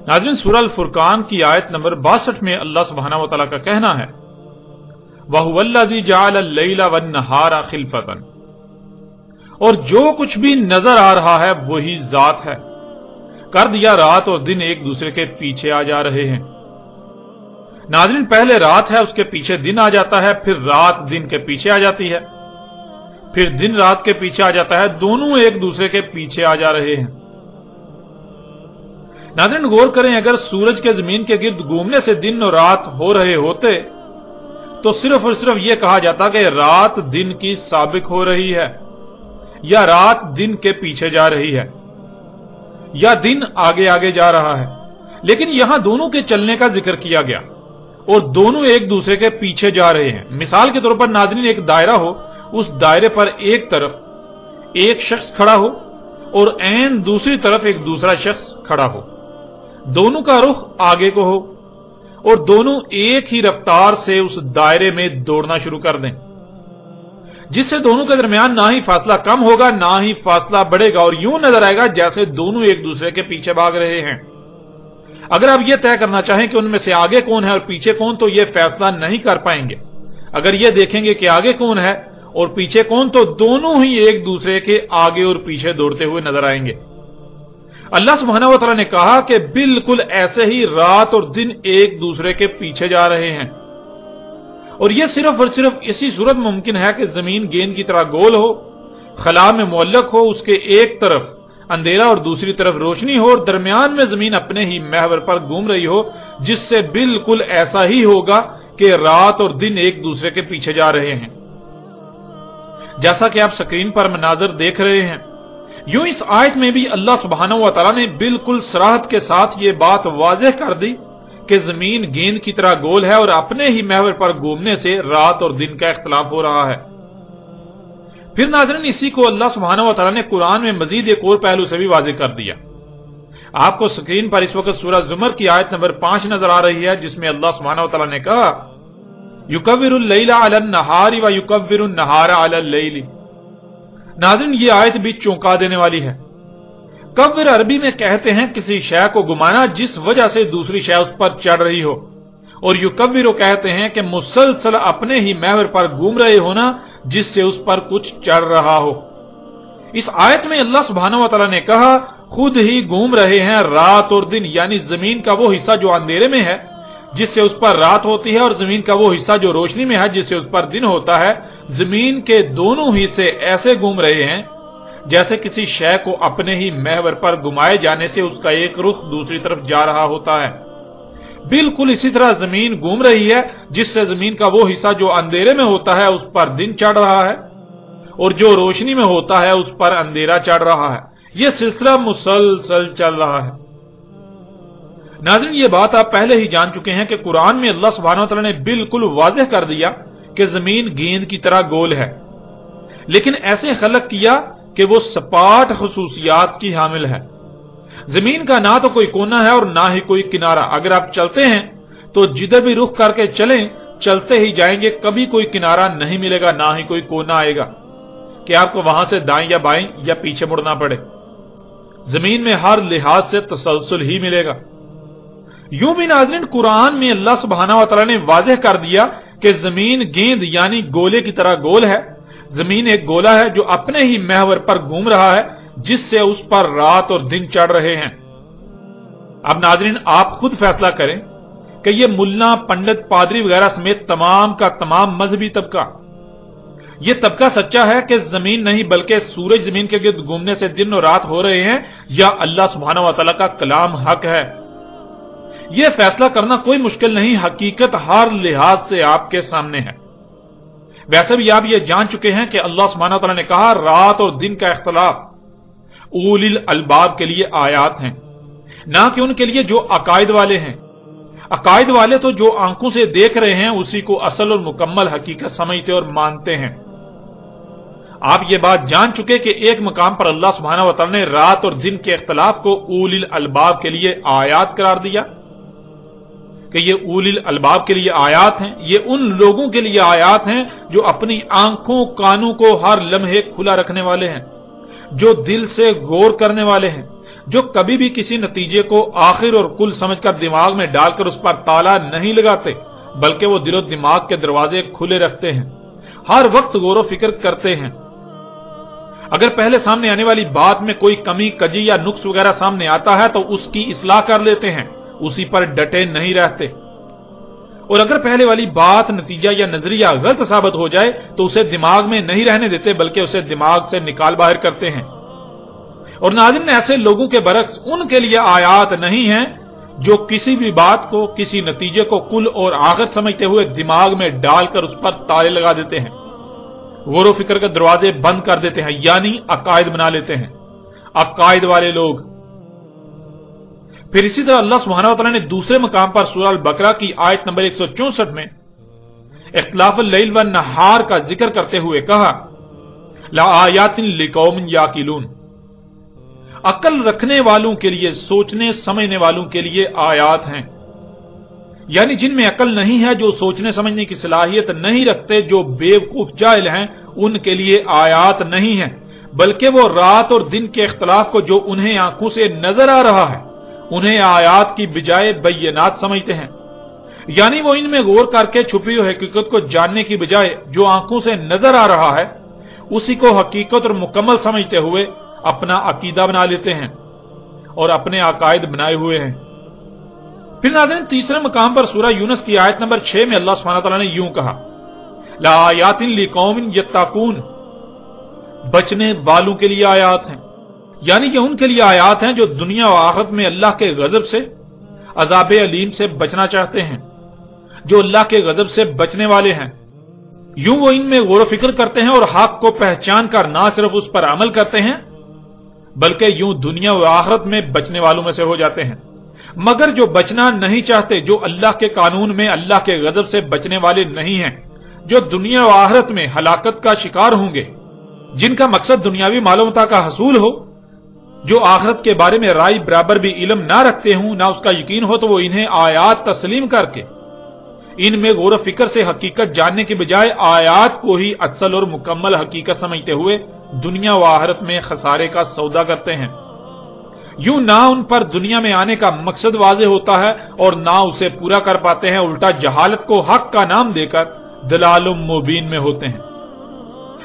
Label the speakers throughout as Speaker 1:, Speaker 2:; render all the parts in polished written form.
Speaker 1: ناظرین، سورہ الفرقان کی آیت نمبر 62 میں اللہ سبحانہ و تعالیٰ کا کہنا ہے وَهُوَ الَّذِي جَعَلَ اللَّيْلَ وَالنَّهَارَ خِلْفَةً، اور جو کچھ بھی نظر آ رہا ہے وہی ذات ہے، کر دیا رات اور دن ایک دوسرے کے پیچھے آ جا رہے ہیں۔ ناظرین، پہلے رات ہے، اس کے پیچھے دن آ جاتا ہے، پھر رات دن کے پیچھے آ جاتی ہے، پھر دن رات کے پیچھے آ جاتا ہے، دونوں ایک دوسرے کے پیچھے آ جا رہے ہیں۔ ناظرین غور کریں، اگر سورج کے زمین کے گرد گھومنے سے دن اور رات ہو رہے ہوتے تو صرف اور صرف یہ کہا جاتا کہ رات دن کی سابق ہو رہی ہے، یا رات دن کے پیچھے جا رہی ہے، یا دن آگے آگے جا رہا ہے۔ لیکن یہاں دونوں کے چلنے کا ذکر کیا گیا اور دونوں ایک دوسرے کے پیچھے جا رہے ہیں۔ مثال کے طور پر ناظرین، ایک دائرہ ہو، اس دائرے پر ایک طرف ایک شخص کھڑا ہو اور عین دوسری طرف ایک دوسرا شخص کھڑا ہو، دونوں کا رخ آگے کو ہو اور دونوں ایک ہی رفتار سے اس دائرے میں دوڑنا شروع کر دیں، جس سے دونوں کے درمیان نہ ہی فاصلہ کم ہوگا نہ ہی فاصلہ بڑھے گا، اور یوں نظر آئے گا جیسے دونوں ایک دوسرے کے پیچھے بھاگ رہے ہیں۔ اگر آپ یہ طے کرنا چاہیں کہ ان میں سے آگے کون ہے اور پیچھے کون، تو یہ فیصلہ نہیں کر پائیں گے۔ اگر یہ دیکھیں گے کہ آگے کون ہے اور پیچھے کون، تو دونوں ہی ایک دوسرے کے آگے اور پیچھے دوڑتے ہوئے نظر آئیں گے۔ اللہ سبحانہ و تعالیٰ نے کہا کہ بالکل ایسے ہی رات اور دن ایک دوسرے کے پیچھے جا رہے ہیں، اور یہ صرف اور صرف اسی صورت ممکن ہے کہ زمین گیند کی طرح گول ہو، خلا میں معلق ہو، اس کے ایک طرف اندھیرا اور دوسری طرف روشنی ہو، اور درمیان میں زمین اپنے ہی محور پر گھوم رہی ہو، جس سے بالکل ایسا ہی ہوگا کہ رات اور دن ایک دوسرے کے پیچھے جا رہے ہیں۔ جیسا کہ آپ سکرین پر مناظر دیکھ رہے ہیں، یوں اس آیت میں بھی اللہ سبحانہ و تعالیٰ نے بالکل صراحت کے ساتھ یہ بات واضح کر دی کہ زمین گیند کی طرح گول ہے اور اپنے ہی محور پر گھومنے سے رات اور دن کا اختلاف ہو رہا ہے۔ پھر ناظرین، اسی کو اللہ سبحانہ و تعالیٰ نے قرآن میں مزید ایک اور پہلو سے بھی واضح کر دیا۔ آپ کو سکرین پر اس وقت سورہ زمر کی آیت نمبر 5 نظر آ رہی ہے، جس میں اللہ سبحانہ و تعالیٰ نے کہا یکور اللیل علی النہار و یکور النہار علی اللیل۔ ناظرین، یہ آیت بھی چونکا دینے والی ہے۔ کور عربی میں کہتے ہیں کسی شے کو گھمانا جس وجہ سے دوسری شے اس پر چڑھ رہی ہو، اور یکور کہتے ہیں کہ مسلسل اپنے ہی محور پر گھوم رہے ہونا جس سے اس پر کچھ چڑھ رہا ہو۔ اس آیت میں اللہ سبحانہ و تعالیٰ نے کہا خود ہی گھوم رہے ہیں رات اور دن، یعنی زمین کا وہ حصہ جو اندھیرے میں ہے جس سے اس پر رات ہوتی ہے، اور زمین کا وہ حصہ جو روشنی میں ہے جس سے اس پر دن ہوتا ہے، زمین کے دونوں حصے ایسے گھوم رہے ہیں جیسے کسی شے کو اپنے ہی محور پر گھمائے جانے سے اس کا ایک رخ دوسری طرف جا رہا ہوتا ہے۔ بالکل اسی طرح زمین گھوم رہی ہے جس سے زمین کا وہ حصہ جو اندھیرے میں ہوتا ہے اس پر دن چڑھ رہا ہے، اور جو روشنی میں ہوتا ہے اس پر اندھیرا چڑھ رہا ہے۔ یہ سلسلہ مسلسل چل رہا ہے۔ ناظرین، یہ بات آپ پہلے ہی جان چکے ہیں کہ قرآن میں اللہ سبحانہ وتعالی نے بالکل واضح کر دیا کہ زمین گیند کی طرح گول ہے، لیکن ایسے خلق کیا کہ وہ سپاٹ خصوصیات کی حامل ہے۔ زمین کا نہ تو کوئی کونا ہے اور نہ ہی کوئی کنارہ۔ اگر آپ چلتے ہیں تو جدھر بھی رخ کر کے چلیں، چلتے ہی جائیں گے، کبھی کوئی کنارہ نہیں ملے گا، نہ ہی کوئی کونا آئے گا کہ آپ کو وہاں سے دائیں یا بائیں یا پیچھے مڑنا پڑے۔ زمین میں ہر لحاظ سے تسلسل ہی ملے گا۔ یوں بھی ناظرین، قرآن میں اللہ سبحانہ و تعالی نے واضح کر دیا کہ زمین گیند یعنی گولے کی طرح گول ہے۔ زمین ایک گولا ہے جو اپنے ہی محور پر گھوم رہا ہے جس سے اس پر رات اور دن چڑھ رہے ہیں۔ اب ناظرین، آپ خود فیصلہ کریں کہ یہ ملا، پنڈت، پادری وغیرہ سمیت تمام کا تمام مذہبی طبقہ، یہ طبقہ سچا ہے کہ زمین نہیں بلکہ سورج زمین کے گرد گھومنے سے دن اور رات ہو رہے ہیں، یا اللہ سبحانہ و تعالیٰ کا کلام حق ہے؟ یہ فیصلہ کرنا کوئی مشکل نہیں، حقیقت ہر لحاظ سے آپ کے سامنے ہے۔ ویسے بھی آپ یہ جان چکے ہیں کہ اللہ سبحانہ و تعالیٰ نے کہا رات اور دن کا اختلاف اولی الالباب کے لیے آیات ہیں، نہ کہ ان کے لیے جو عقائد والے ہیں۔ عقائد والے تو جو آنکھوں سے دیکھ رہے ہیں اسی کو اصل اور مکمل حقیقت سمجھتے اور مانتے ہیں۔ آپ یہ بات جان چکے کہ ایک مقام پر اللہ سبحانہ و تعالی نے رات اور دن کے اختلاف کو اولی الالباب کے لیے آیات قرار دیا کہ یہ اولی الالباب کے لیے آیات ہیں، یہ ان لوگوں کے لیے آیات ہیں جو اپنی آنکھوں کانوں کو ہر لمحے کھلا رکھنے والے ہیں، جو دل سے غور کرنے والے ہیں، جو کبھی بھی کسی نتیجے کو آخر اور کل سمجھ کر دماغ میں ڈال کر اس پر تالا نہیں لگاتے، بلکہ وہ دل و دماغ کے دروازے کھلے رکھتے ہیں، ہر وقت غور و فکر کرتے ہیں۔ اگر پہلے سامنے آنے والی بات میں کوئی کمی کجی یا نقص وغیرہ سامنے آتا ہے تو اس کی اصلاح کر لیتے ہیں، اسی پر ڈٹے نہیں رہتے، اور اگر پہلے والی بات نتیجہ یا نظریہ غلط ثابت ہو جائے تو اسے دماغ میں نہیں رہنے دیتے بلکہ اسے دماغ سے نکال باہر کرتے ہیں۔ اور ناظرین، ایسے لوگوں کے برعکس ان کے لیے آیات نہیں ہیں جو کسی بھی بات کو، کسی نتیجے کو کل اور آخر سمجھتے ہوئے دماغ میں ڈال کر اس پر تالے لگا دیتے ہیں، غور و فکر کے دروازے بند کر دیتے ہیں، یعنی عقائد بنا لیتے ہیں، عقائد والے لوگ۔ پھر اسی طرح اللہ سبحانہ وتعالی نے دوسرے مقام پر سورہ البقرہ کی آیت نمبر 164 میں اختلاف اللیل والنہار کا ذکر کرتے ہوئے کہا لآیات لقوم یعقلون، عقل رکھنے والوں کے لیے، سوچنے سمجھنے والوں کے لیے آیات ہیں، یعنی جن میں عقل نہیں ہے، جو سوچنے سمجھنے کی صلاحیت نہیں رکھتے، جو بیوقوف جاہل ہیں، ان کے لیے آیات نہیں ہیں، بلکہ وہ رات اور دن کے اختلاف کو جو انہیں آنکھوں سے نظر آ رہا ہے انہیں آیات کی بجائے بینات سمجھتے ہیں، یعنی وہ ان میں غور کر کے چھپی ہوئی حقیقت کو جاننے کی بجائے جو آنکھوں سے نظر آ رہا ہے اسی کو حقیقت اور مکمل سمجھتے ہوئے اپنا عقیدہ بنا لیتے ہیں اور اپنے عقائد بنائے ہوئے ہیں۔ پھر ناظرین، تیسرے مقام پر سورہ یونس کی آیت نمبر 6 میں اللہ سبحانہ تعالیٰ نے یوں کہا لآیات لقوم یتقون، بچنے والوں کے لیے آیات ہیں، یعنی یہ ان کے لیے آیات ہیں جو دنیا و آخرت میں اللہ کے غضب سے، عذاب علیم سے بچنا چاہتے ہیں، جو اللہ کے غضب سے بچنے والے ہیں۔ یوں وہ ان میں غور و فکر کرتے ہیں اور حق کو پہچان کر نہ صرف اس پر عمل کرتے ہیں بلکہ یوں دنیا و آخرت میں بچنے والوں میں سے ہو جاتے ہیں۔ مگر جو بچنا نہیں چاہتے، جو اللہ کے قانون میں اللہ کے غضب سے بچنے والے نہیں ہیں، جو دنیا و آخرت میں ہلاکت کا شکار ہوں گے، جن کا مقصد دنیاوی مال و متاع کا حصول ہو، جو آخرت کے بارے میں رائے برابر بھی علم نہ رکھتے ہوں، نہ اس کا یقین ہو، تو وہ انہیں آیات تسلیم کر کے ان میں غور و فکر سے حقیقت جاننے کے بجائے آیات کو ہی اصل اور مکمل حقیقت سمجھتے ہوئے دنیا و آخرت میں خسارے کا سودا کرتے ہیں۔ یوں نہ ان پر دنیا میں آنے کا مقصد واضح ہوتا ہے اور نہ اسے پورا کر پاتے ہیں، الٹا جہالت کو حق کا نام دے کر دلال مبین میں ہوتے ہیں۔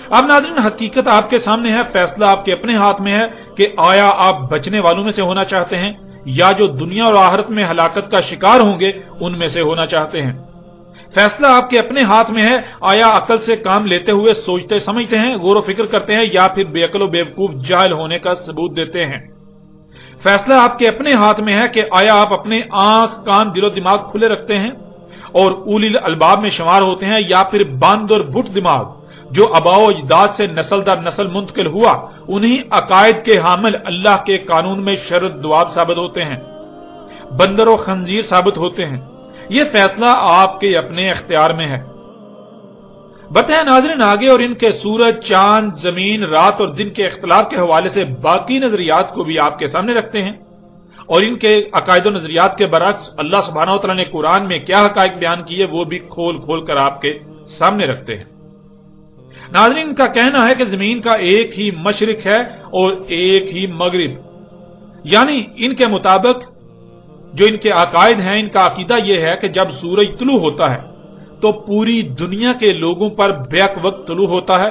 Speaker 1: اب ناظرین، حقیقت آپ کے سامنے ہے، فیصلہ آپ کے اپنے ہاتھ میں ہے کہ آیا آپ بچنے والوں میں سے ہونا چاہتے ہیں یا جو دنیا اور آخرت میں ہلاکت کا شکار ہوں گے ان میں سے ہونا چاہتے ہیں۔ فیصلہ آپ کے اپنے ہاتھ میں ہے، آیا عقل سے کام لیتے ہوئے سوچتے سمجھتے ہیں، غور و فکر کرتے ہیں، یا پھر بے عقل و بیوقوف جاہل ہونے کا ثبوت دیتے ہیں۔ فیصلہ آپ کے اپنے ہاتھ میں ہے کہ آیا آپ اپنے آنکھ کان دل و دماغ کھلے رکھتے ہیں اور اولی الالباب میں شمار ہوتے ہیں، یا پھر بند اور بٹ دماغ جو آباء و اجداد سے نسل در نسل منتقل ہوا انہی عقائد کے حامل اللہ کے قانون میں شرط دواب ثابت ہوتے ہیں، بندر و خنزیر ثابت ہوتے ہیں۔ یہ فیصلہ آپ کے اپنے اختیار میں ہے۔ بڑھتے ہیں ناظرین آگے اور ان کے سورج، چاند، زمین، رات اور دن کے اختلاف کے حوالے سے باقی نظریات کو بھی آپ کے سامنے رکھتے ہیں، اور ان کے عقائد و نظریات کے برعکس اللہ سبحانہ وتعالی نے قرآن میں کیا حقائق بیان کیے وہ بھی کھول کھول کر آپ کے سامنے رکھتے ہیں۔ ناظرین، ان کا کہنا ہے کہ زمین کا ایک ہی مشرق ہے اور ایک ہی مغرب، یعنی ان کے مطابق جو ان کے عقائد ہیں، ان کا عقیدہ یہ ہے کہ جب سورج طلوع ہوتا ہے تو پوری دنیا کے لوگوں پر بیک وقت طلوع ہوتا ہے،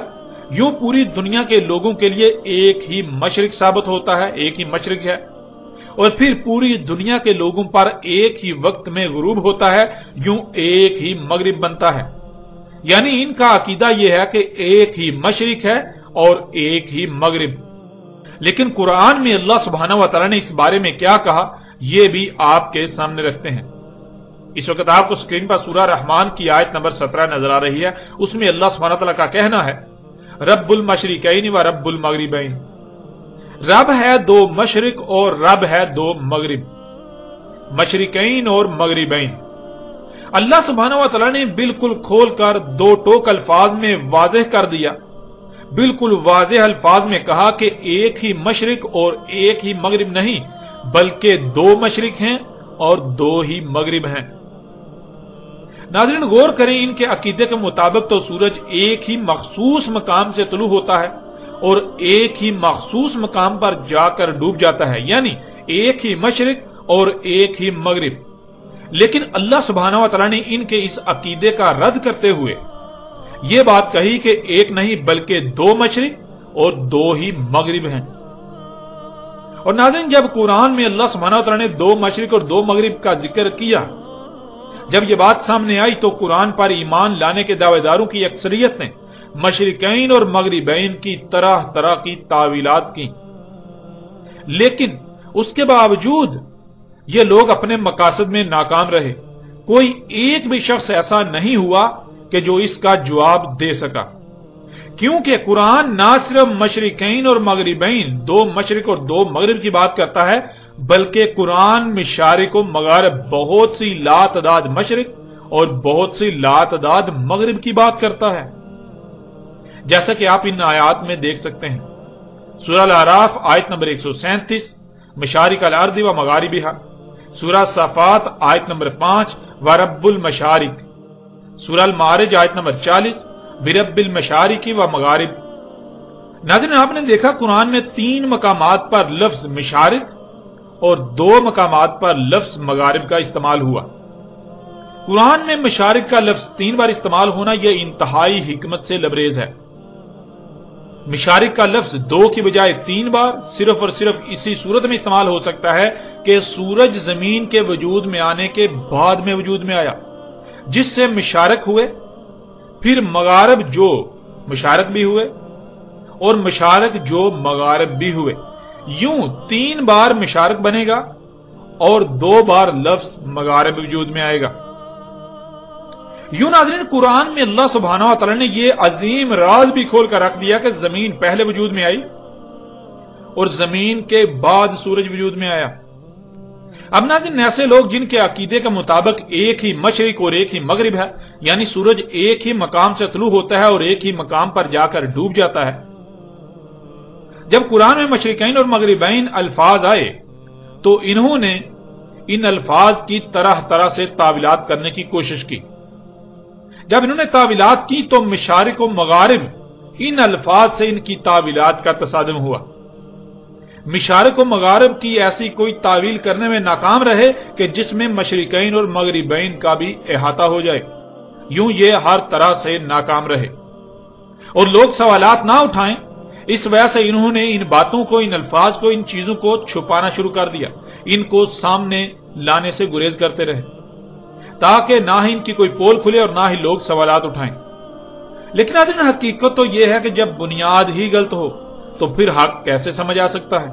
Speaker 1: یوں پوری دنیا کے لوگوں کے لیے ایک ہی مشرق ثابت ہوتا ہے، ایک ہی مشرق ہے، اور پھر پوری دنیا کے لوگوں پر ایک ہی وقت میں غروب ہوتا ہے، یوں ایک ہی مغرب بنتا ہے۔ یعنی ان کا عقیدہ یہ ہے کہ ایک ہی مشرق ہے اور ایک ہی مغرب۔ لیکن قرآن میں اللہ سبحانہ و تعالی نے اس بارے میں کیا کہا یہ بھی آپ کے سامنے رکھتے ہیں۔ اس وقت آپ کو اسکرین پر سورہ رحمان کی آیت نمبر 17 نظر آ رہی ہے، اس میں اللہ سبحانہ تعالیٰ کا کہنا ہے رب المشرقین و رب المغربین، رب ہے دو مشرق اور رب ہے دو مغرب، مشرقین اور مغربین۔ اللہ سبحانہ و تعالیٰ نے بالکل کھول کر دو ٹوک الفاظ میں واضح کر دیا بالکل واضح الفاظ میں کہا کہ ایک ہی مشرق اور ایک ہی مغرب نہیں بلکہ دو مشرق ہیں اور دو ہی مغرب ہیں۔ ناظرین غور کریں، ان کے عقیدے کے مطابق تو سورج ایک ہی مخصوص مقام سے طلوع ہوتا ہے اور ایک ہی مخصوص مقام پر جا کر ڈوب جاتا ہے، یعنی ایک ہی مشرق اور ایک ہی مغرب۔ لیکن اللہ سبحانہ و تعالی نے ان کے اس عقیدے کا رد کرتے ہوئے یہ بات کہی کہ ایک نہیں بلکہ دو مشرق اور دو ہی مغرب ہیں۔ اور ناظرین جب قرآن میں اللہ سبحانہ و تعالی نے دو مشرق اور دو مغرب کا ذکر کیا، جب یہ بات سامنے آئی تو قرآن پر ایمان لانے کے دعوے داروں کی اکثریت نے مشرقین اور مغربین کی طرح طرح کی تعویلات کی، لیکن اس کے باوجود یہ لوگ اپنے مقاصد میں ناکام رہے۔ کوئی ایک بھی شخص ایسا نہیں ہوا کہ جو اس کا جواب دے سکا، کیونکہ قرآن نہ صرف مشرقین اور مغربین، دو مشرق اور دو مغرب کی بات کرتا ہے، بلکہ قرآن مشارق و مغارب، بہت سی لاتعداد مشرق اور بہت سی لاتعداد مغرب کی بات کرتا ہے، جیسا کہ آپ ان آیات میں دیکھ سکتے ہیں۔ سورہ الاعراف آیت نمبر 137 مشارق الارض و مغاربہا، سورہ صافات آیت نمبر 5 ورب المشارق، سورہ المعارج آیت نمبر 40 برب المشارق و مغارب۔ ناظرین آپ نے دیکھا قرآن میں 3 مقامات پر لفظ مشارق اور 2 مقامات پر لفظ مغارب کا استعمال ہوا۔ قرآن میں مشارق کا لفظ 3 بار استعمال ہونا یہ انتہائی حکمت سے لبریز ہے۔ مشارق کا لفظ 2 کی بجائے 3 بار صرف اور صرف اسی صورت میں استعمال ہو سکتا ہے کہ سورج زمین کے وجود میں آنے کے بعد میں وجود میں آیا، جس سے مشارق ہوئے، پھر مغارب جو مشارق بھی ہوئے اور مشارق جو مغارب بھی ہوئے۔ یوں 3 بار مشارق بنے گا اور 2 بار لفظ مغارب وجود میں آئے گا۔ یوں ناظرین قرآن میں اللہ سبحانہ و تعالی نے یہ عظیم راز بھی کھول کر رکھ دیا کہ زمین پہلے وجود میں آئی اور زمین کے بعد سورج وجود میں آیا۔ اب ناظرین ایسے لوگ جن کے عقیدے کے مطابق ایک ہی مشرق اور ایک ہی مغرب ہے، یعنی سورج ایک ہی مقام سے طلوع ہوتا ہے اور ایک ہی مقام پر جا کر ڈوب جاتا ہے، جب قرآن میں مشرقین اور مغربین الفاظ آئے تو انہوں نے ان الفاظ کی طرح طرح سے تعویلات کرنے کی کوشش کی۔ جب انہوں نے تعویلات کی تو مشارق و مغارب ان الفاظ سے ان کی تعویلات کا تصادم ہوا۔ مشارق و مغارب کی ایسی کوئی تعویل کرنے میں ناکام رہے کہ جس میں مشرقین اور مغربین کا بھی احاطہ ہو جائے، یوں یہ ہر طرح سے ناکام رہے اور لوگ سوالات نہ اٹھائیں۔ اس وجہ سے انہوں نے ان باتوں کو، ان الفاظ کو، ان چیزوں کو چھپانا شروع کر دیا، ان کو سامنے لانے سے گریز کرتے رہے تاکہ نہ ہی ان کی کوئی پول کھلے اور نہ ہی لوگ سوالات اٹھائیں۔ لیکن ناظرین حقیقت تو یہ ہے کہ جب بنیاد ہی غلط ہو تو پھر حق کیسے سمجھ آ سکتا ہے؟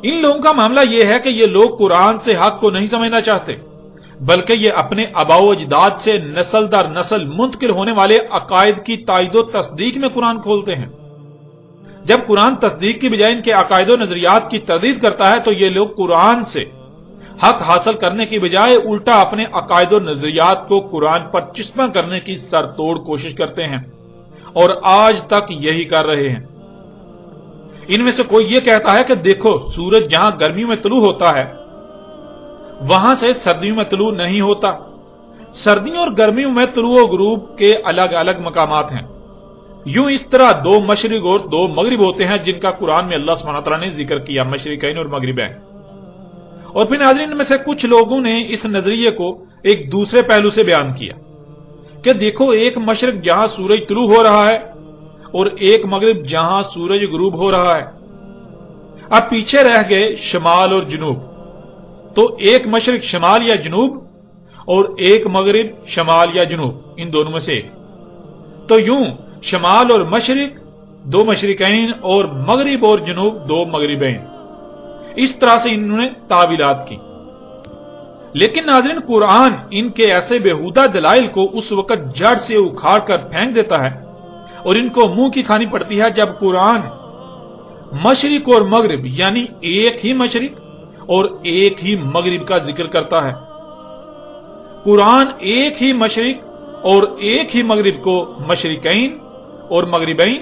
Speaker 1: ان لوگوں کا معاملہ یہ ہے کہ یہ لوگ قرآن سے حق کو نہیں سمجھنا چاہتے، بلکہ یہ اپنے آباء و اجداد سے نسل در نسل منتقل ہونے والے عقائد کی تائید و تصدیق میں قرآن کھولتے ہیں۔ جب قرآن تصدیق کی بجائے ان کے عقائد و نظریات کی تردید کرتا ہے تو یہ لوگ قرآن سے حق حاصل کرنے کی بجائے الٹا اپنے عقائد و نظریات کو قرآن پر چسپاں کرنے کی سر توڑ کوشش کرتے ہیں اور آج تک یہی کر رہے ہیں۔ ان میں سے کوئی یہ کہتا ہے کہ دیکھو سورج جہاں گرمیوں میں طلوع ہوتا ہے وہاں سے سردیوں میں طلوع نہیں ہوتا، سردیوں اور گرمیوں میں طلوع و غروب کے الگ الگ مقامات ہیں۔ یوں اس طرح 2 مشرق اور 2 مغرب ہوتے ہیں جن کا قرآن میں اللہ سبحانہ وتعالی نے ذکر کیا، مشرقین اور مغربین۔ اور پھر ناظرین میں سے کچھ لوگوں نے اس نظریے کو ایک دوسرے پہلو سے بیان کیا کہ دیکھو ایک مشرق جہاں سورج طلوع ہو رہا ہے اور ایک مغرب جہاں سورج غروب ہو رہا ہے۔ اب پیچھے رہ گئے شمال اور جنوب، تو ایک مشرق شمال یا جنوب اور ایک مغرب شمال یا جنوب، ان دونوں میں سے ایک۔ تو یوں شمال اور مشرق 2 مشرقین اور مغرب اور جنوب 2 مغربین، اس طرح سے انہوں نے تعویلات کی۔ لیکن ناظرین قرآن ان کے ایسے بیہودہ دلائل کو اس وقت جڑ سے اکھاڑ کر پھینک دیتا ہے اور ان کو منہ کی کھانی پڑتی ہے جب قرآن مشرق اور مغرب یعنی ایک ہی مشرق اور ایک ہی مغرب کا ذکر کرتا ہے۔ قرآن ایک ہی مشرق اور ایک ہی مغرب کو مشرقین اور مغربین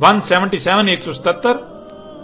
Speaker 1: 177 177,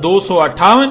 Speaker 1: 258,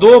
Speaker 1: 2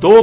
Speaker 1: 2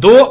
Speaker 1: 2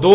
Speaker 1: 2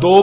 Speaker 1: 2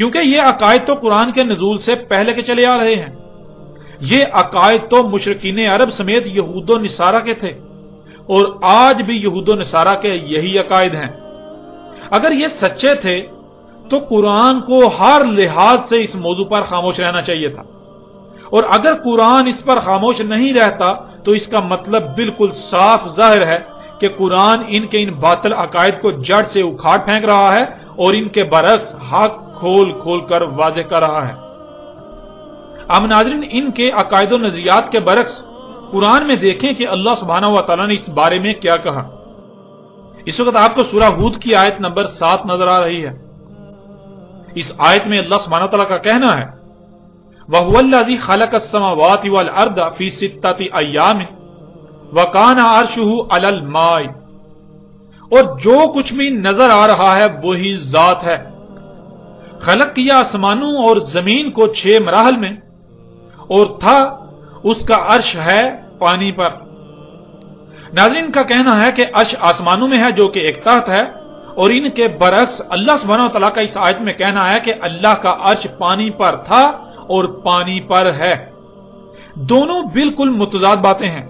Speaker 1: کیونکہ یہ عقائد تو قرآن کے نزول سے پہلے کے چلے آ رہے ہیں. یہ عقائد تو مشرکین عرب سمیت یہود و نصارہ کے تھے، اور آج بھی یہود و نصارہ کے یہی عقائد ہیں. اگر یہ سچے تھے تو قرآن کو ہر لحاظ سے اس موضوع پر خاموش رہنا چاہیے تھا، اور اگر قرآن اس پر خاموش نہیں رہتا تو اس کا مطلب بالکل صاف ظاہر ہے کہ قرآن ان کے ان باطل عقائد کو جڑ سے اکھاڑ پھینک رہا ہے اور ان کے برعکس حق کھول کھول کر واضح کر رہا ہے. اب ناظرین، ان کے عقائد و نظریات کے برعکس قرآن میں دیکھیں کہ اللہ سبحانہ و تعالیٰ نے اس بارے میں کیا کہا. اس وقت آپ کو سورہ ہود کی آیت نمبر 7 نظر آ رہی ہے. اس آیت میں اللہ سبحانہ و تعالیٰ کا کہنا ہے وَهُوَ الَّذِي خَلَقَ السَّمَاوَاتِ وَالْأَرْضَ فِي سِتَّةِ أَيَّامٍ وَكَانَ عَرْشُهُ عَلَى الْمَاءِ. اور جو کچھ بھی نظر آ رہا ہے وہی ذات ہے. خلق کیا آسمانوں اور زمین کو 6 مراحل میں، اور تھا اس کا عرش ہے پانی پر. ناظرین کا کہنا ہے کہ عرش آسمانوں میں ہے جو کہ ایک تخت ہے، اور ان کے برعکس اللہ سبحانہ و تعالیٰ کا اس آیت میں کہنا ہے کہ اللہ کا عرش پانی پر تھا اور پانی پر ہے. دونوں بالکل متضاد باتیں ہیں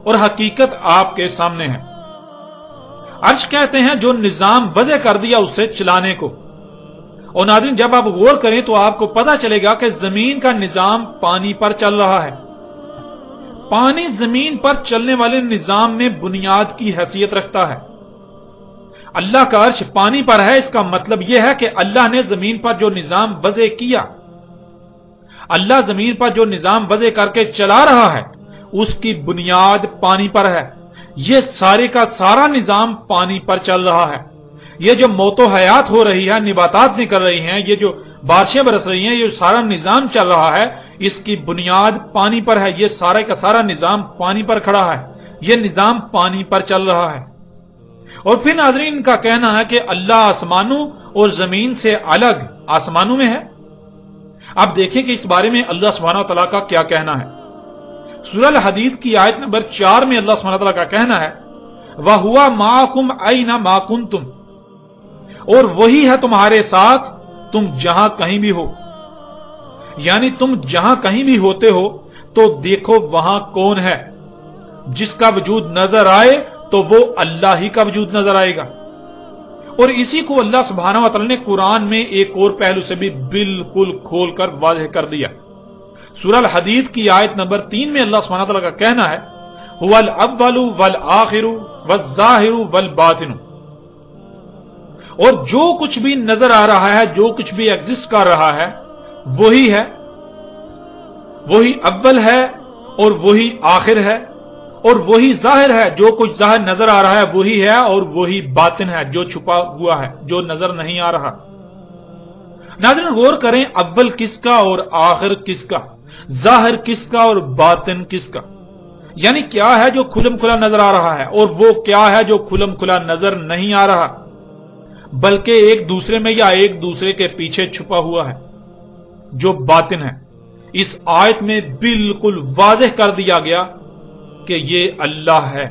Speaker 1: اور حقیقت آپ کے سامنے ہے. عرش کہتے ہیں جو نظام وضع کر دیا اسے چلانے کو. اور ناظرین، جب آپ غور کریں تو آپ کو پتا چلے گا کہ زمین کا نظام پانی پر چل رہا ہے. پانی زمین پر چلنے والے نظام میں بنیاد کی حیثیت رکھتا ہے. اللہ کا عرش پانی پر ہے، اس کا مطلب یہ ہے کہ اللہ نے زمین پر جو نظام وضع کیا، اللہ زمین پر جو نظام وضع کر کے چلا رہا ہے اس کی بنیاد پانی پر ہے. یہ سارے کا سارا نظام پانی پر چل رہا ہے. یہ جو موت و حیات ہو رہی ہے، نباتات نکل رہی ہیں، یہ جو بارشیں برس رہی ہیں، یہ سارا نظام چل رہا ہے، اس کی بنیاد پانی پر ہے. یہ سارے کا سارا نظام پانی پر کھڑا ہے. یہ نظام پانی پر چل رہا ہے. اور پھر ناظرین کا کہنا ہے کہ اللہ آسمانوں اور زمین سے الگ آسمانوں میں ہے. اب دیکھیں کہ اس بارے میں اللہ سبحانہ و تعالیٰ کا کیا کہنا ہے. سورہ الحدید کی آیت نمبر 4 میں اللہ سبحانہ و تعالیٰ کا کہنا ہے وَهُوَ مَعَكُمْ أَيْنَ مَا كُنْتُمْ. اور وہی ہے تمہارے ساتھ تم جہاں کہیں بھی ہو. یعنی تم جہاں کہیں بھی ہوتے ہو تو دیکھو وہاں کون ہے. جس کا وجود نظر آئے تو وہ اللہ ہی کا وجود نظر آئے گا. اور اسی کو اللہ سبحانہ و تعالی نے قرآن میں ایک اور پہلو سے بھی بالکل کھول کر واضح کر دیا. سورہ الحدید کی آیت نمبر 3 میں اللہ سبحانہ و تعالی کا کہنا ہے هُوَ الْأَوَّلُ وَالْآخِرُ وَالظَّاهِرُ وَالْبَاطِنُ. اور جو کچھ بھی نظر آ رہا ہے، جو کچھ بھی ایگزسٹ کر رہا ہے، وہی ہے. وہی اول ہے اور وہی آخر ہے اور وہی ظاہر ہے. جو کچھ ظاہر نظر آ رہا ہے وہی ہے، اور وہی باطن ہے جو چھپا ہوا ہے، جو نظر نہیں آ رہا. ناظرین غور کریں، اول کس کا اور آخر کس کا، ظاہر کس کا اور باطن کس کا. یعنی کیا ہے جو کھلم کھلا نظر آ رہا ہے، اور وہ کیا ہے جو کھلم کھلا نظر نہیں آ رہا، بلکہ ایک دوسرے میں یا ایک دوسرے کے پیچھے چھپا ہوا ہے، جو باطن ہے. اس آیت میں بالکل واضح کر دیا گیا کہ یہ اللہ ہے.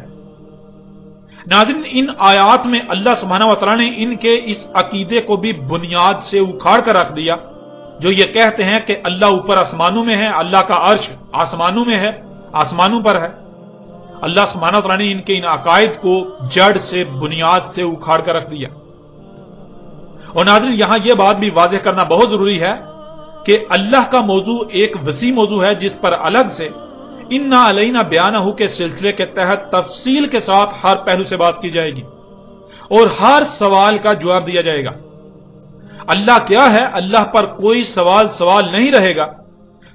Speaker 1: ناظرین ان آیات میں اللہ سبحانہ و تعالی نے ان کے اس عقیدے کو بھی بنیاد سے اکھاڑ کر رکھ دیا، جو یہ کہتے ہیں کہ اللہ اوپر آسمانوں میں ہے، اللہ کا عرش آسمانوں میں ہے، آسمانوں پر ہے. اللہ سبحانہ و تعالی نے ان کے ان عقائد کو جڑ سے بنیاد سے اکھاڑ کر رکھ دیا. اور ناظرین یہاں یہ بات بھی واضح کرنا بہت ضروری ہے کہ اللہ کا موضوع ایک وسیع موضوع ہے جس پر الگ سے اِنَّا عَلَيْنَا بِيَانَهُ کے سلسلے کے تحت تفصیل کے ساتھ ہر پہلو سے بات کی جائے گی اور ہر سوال کا جواب دیا جائے گا. اللہ کیا ہے، اللہ پر کوئی سوال نہیں رہے گا.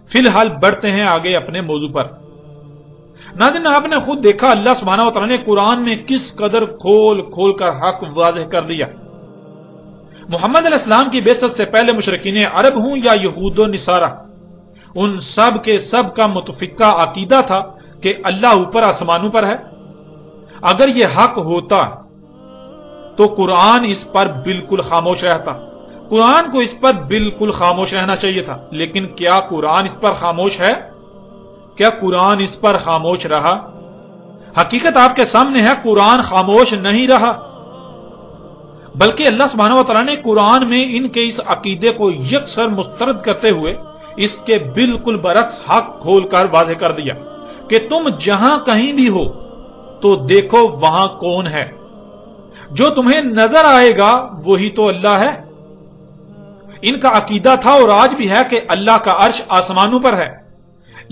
Speaker 1: فی الحال بڑھتے ہیں آگے اپنے موضوع پر. ناظرین آپ نے خود دیکھا اللہ سبحانہ و تعالی نے قرآن میں کس قدر کھول کھول کر حق واضح کر دیا. محمد علیہ السلام کی بعثت سے پہلے مشرکین عرب ہوں یا یہود و نصارہ، ان سب کے سب کا متفقہ عقیدہ تھا کہ اللہ اوپر آسمانوں پر ہے. اگر یہ حق ہوتا تو قرآن اس پر بالکل خاموش رہتا. قرآن کو اس پر بالکل خاموش رہنا چاہیے تھا. لیکن کیا قرآن اس پر خاموش ہے؟ کیا قرآن اس پر خاموش رہا؟ حقیقت آپ کے سامنے ہے، قرآن خاموش نہیں رہا. بلکہ اللہ سبحانہ و تعالیٰ نے قرآن میں ان کے اس عقیدے کو یکسر مسترد کرتے ہوئے اس کے بالکل برعکس حق کھول کر واضح کر دیا کہ تم جہاں کہیں بھی ہو تو دیکھو وہاں کون ہے، جو تمہیں نظر آئے گا وہی تو اللہ ہے۔ ان کا عقیدہ تھا اور آج بھی ہے کہ اللہ کا عرش آسمانوں پر ہے،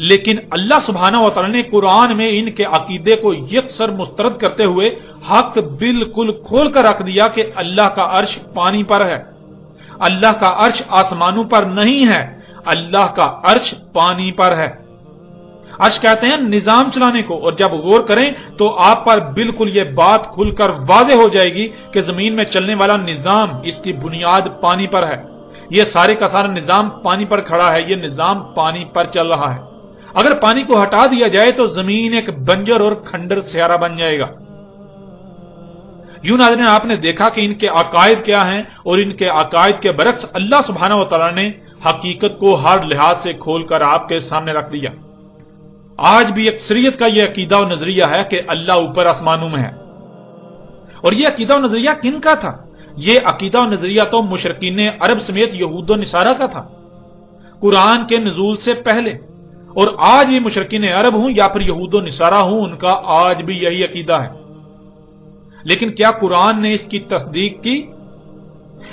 Speaker 1: لیکن اللہ سبحانہ و تعالی نے قرآن میں ان کے عقیدے کو یکسر مسترد کرتے ہوئے حق بالکل کھول کر رکھ دیا کہ اللہ کا عرش پانی پر ہے، اللہ کا عرش آسمانوں پر نہیں ہے، اللہ کا عرش پانی پر ہے۔ عرش کہتے ہیں نظام چلانے کو، اور جب غور کریں تو آپ پر بالکل یہ بات کھل کر واضح ہو جائے گی کہ زمین میں چلنے والا نظام، اس کی بنیاد پانی پر ہے۔ یہ سارے کا سارا نظام پانی پر کھڑا ہے، یہ نظام پانی پر چل رہا ہے۔ اگر پانی کو ہٹا دیا جائے تو زمین ایک بنجر اور کھنڈر سیارہ بن جائے گا۔ یوں ناظرین آپ نے دیکھا کہ ان کے عقائد کیا ہیں، اور ان کے عقائد کے برعکس اللہ سبحانہ و تعالی نے حقیقت کو ہر لحاظ سے کھول کر آپ کے سامنے رکھ دیا۔ آج بھی اکثریت کا یہ عقیدہ و نظریہ ہے کہ اللہ اوپر آسمانوں میں ہے، اور یہ عقیدہ و نظریہ کن کا تھا؟ یہ عقیدہ و نظریہ تو مشرکین عرب سمیت یہود و نصارہ کا تھا قرآن کے نزول سے پہلے، اور آج بھی مشرکین عرب ہوں یا پھر یہود و نصارہ ہوں، ان کا آج بھی یہی عقیدہ ہے۔ لیکن کیا قرآن نے اس کی تصدیق کی؟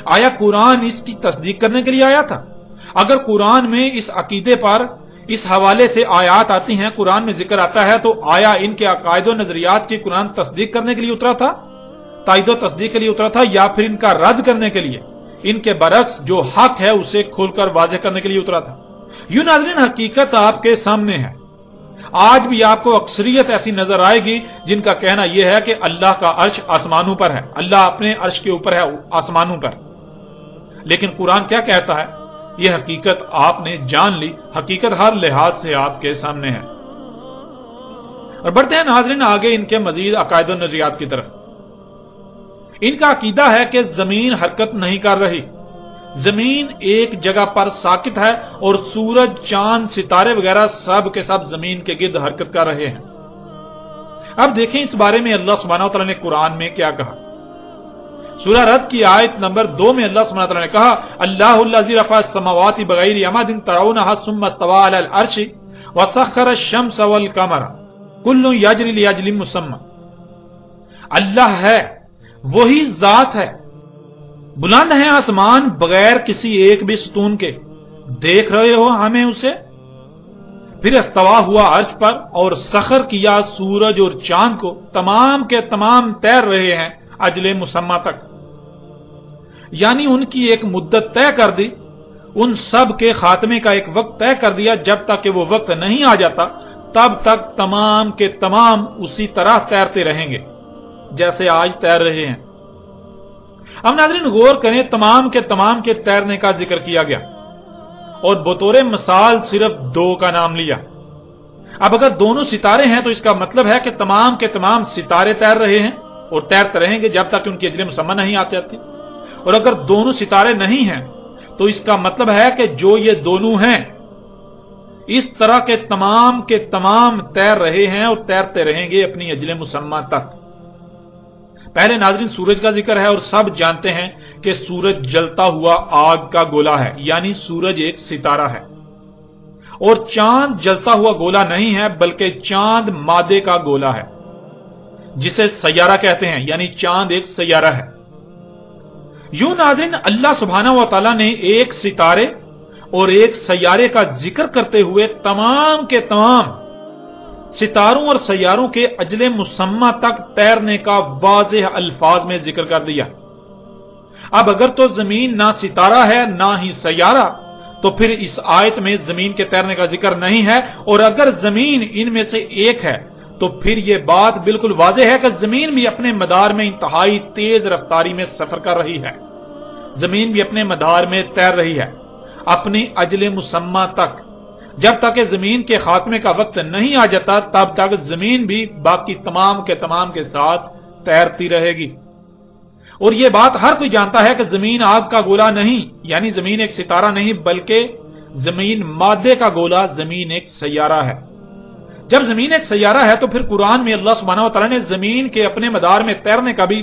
Speaker 1: آیا قرآن اس کی تصدیق کرنے کے لیے آیا تھا؟ اگر قرآن میں اس عقیدے پر اس حوالے سے آیات آتی ہیں، قرآن میں ذکر آتا ہے، تو آیا ان کے عقائد و نظریات کی قرآن تصدیق کرنے کے لیے اترا تھا، تائید و تصدیق کے لیے اترا تھا، یا پھر ان کا رد کرنے کے لیے، ان کے برعکس جو حق ہے اسے کھول کر واضح کرنے کے لیے اترا تھا؟ یوں ناظرین حقیقت آپ کے سامنے ہے۔ آج بھی آپ کو اکثریت ایسی نظر آئے گی جن کا کہنا یہ ہے کہ اللہ کا عرش آسمانوں پر ہے، اللہ اپنے عرش کے اوپر ہے آسمانوں پر۔ لیکن قرآن کیا کہتا ہے؟ یہ حقیقت آپ نے جان لی، حقیقت ہر لحاظ سے آپ کے سامنے ہے۔ اور بڑھتے ہیں ناظرین آگے ان کے مزید عقائد و نظریات کی طرف۔ ان کا عقیدہ ہے کہ زمین حرکت نہیں کر رہی، زمین ایک جگہ پر ساکت ہے، اور سورج، چاند، ستارے وغیرہ سب کے سب زمین کے گرد حرکت کر رہے ہیں۔ اب دیکھیں اس بارے میں اللہ سبحانہ وتعالی نے قرآن میں کیا کہا۔ سورہ رد کی آیت نمبر 2 میں اللہ سبحانہ وتعالی نے کہا، اللہ الذی رفع السماوات بغیر عمد ترونها ثم استوى علی العرش وسخر الشمس والقمر کل یجری لاجل مسمى۔ اللہ ہے، وہی ذات ہے، بلند ہے آسمان بغیر کسی ایک بھی ستون کے، دیکھ رہے ہو ہمیں اسے؟ پھر استوا ہوا عرش پر اور سخر کیا سورج اور چاند کو، تمام کے تمام تیر رہے ہیں اجل مسمى تک، یعنی ان کی ایک مدت طے کر دی، ان سب کے خاتمے کا ایک وقت طے کر دیا، جب تک کہ وہ وقت نہیں آ جاتا تب تک تمام کے تمام اسی طرح تیرتے رہیں گے جیسے آج تیر رہے ہیں۔ اب ناظرین غور کریں، تمام کے تمام کے تیرنے کا ذکر کیا گیا اور بطور مثال صرف 2 کا نام لیا۔ اب اگر دونوں ستارے ہیں تو اس کا مطلب ہے کہ تمام کے تمام ستارے تیر رہے ہیں اور تیرتے رہیں گے جب تک کہ ان کی اجل مسمى نہیں آتی۔ اور اگر دونوں ستارے نہیں ہیں تو اس کا مطلب ہے کہ جو یہ دونوں ہیں اس طرح کے تمام تیر رہے ہیں اور تیرتے رہیں گے اپنی اجل مسمى تک۔ پہلے ناظرین سورج کا ذکر ہے، اور سب جانتے ہیں کہ سورج جلتا ہوا آگ کا گولا ہے، یعنی سورج ایک ستارہ ہے، اور چاند جلتا ہوا گولا نہیں ہے بلکہ چاند مادے کا گولا ہے جسے سیارہ کہتے ہیں، یعنی چاند ایک سیارہ ہے۔ یوں ناظرین اللہ سبحانہ و تعالی نے ایک ستارے اور ایک سیارے کا ذکر کرتے ہوئے تمام کے تمام ستاروں اور سیاروں کے اجل مسمى تک تیرنے کا واضح الفاظ میں ذکر کر دیا۔ اب اگر تو زمین نہ ستارہ ہے نہ ہی سیارہ، تو پھر اس آیت میں زمین کے تیرنے کا ذکر نہیں ہے، اور اگر زمین ان میں سے ایک ہے تو پھر یہ بات بالکل واضح ہے کہ زمین بھی اپنے مدار میں انتہائی تیز رفتاری میں سفر کر رہی ہے، زمین بھی اپنے مدار میں تیر رہی ہے اپنی اجل مسمى تک۔ جب تک کہ زمین کے خاتمے کا وقت نہیں آ جاتا تب تک زمین بھی باقی تمام کے تمام کے ساتھ تیرتی رہے گی۔ اور یہ بات ہر کوئی جانتا ہے کہ زمین آگ کا گولا نہیں، یعنی زمین ایک ستارہ نہیں، بلکہ زمین مادے کا گولا، زمین ایک سیارہ ہے۔ جب زمین ایک سیارہ ہے تو پھر قرآن میں اللہ سبحانہ و تعالی نے زمین کے اپنے مدار میں تیرنے کا بھی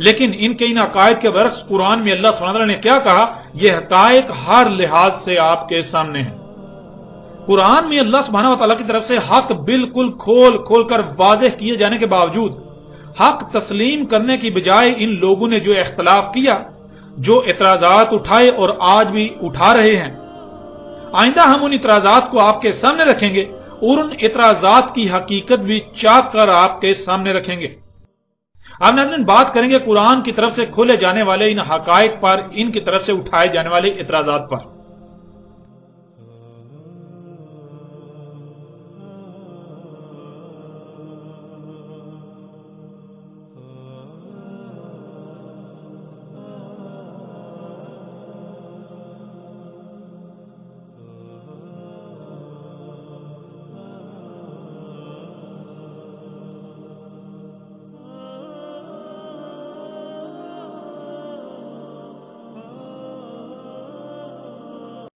Speaker 1: لیکن ان کے ان عقائد کے برعکس قرآن میں اللہ سبحانہ وتعالی نے کیا کہا؟ یہ حقائق ہر لحاظ سے آپ کے سامنے ہیں۔ قرآن میں اللہ سبحانہ وتعالی کی طرف سے حق بالکل کھول کھول کر واضح کیے جانے کے باوجود حق تسلیم کرنے کی بجائے ان لوگوں نے جو اختلاف کیا، جو اعتراضات اٹھائے اور آج بھی اٹھا رہے ہیں، آئندہ ہم ان اعتراضات کو آپ کے سامنے رکھیں گے اور ان اعتراضات کی حقیقت بھی چاک کر آپ کے سامنے رکھیں گے۔ اب ناظرین بات کریں گے قرآن کی طرف سے کھولے جانے والے ان حقائق پر، ان کی طرف سے اٹھائے جانے والے اعتراضات پر۔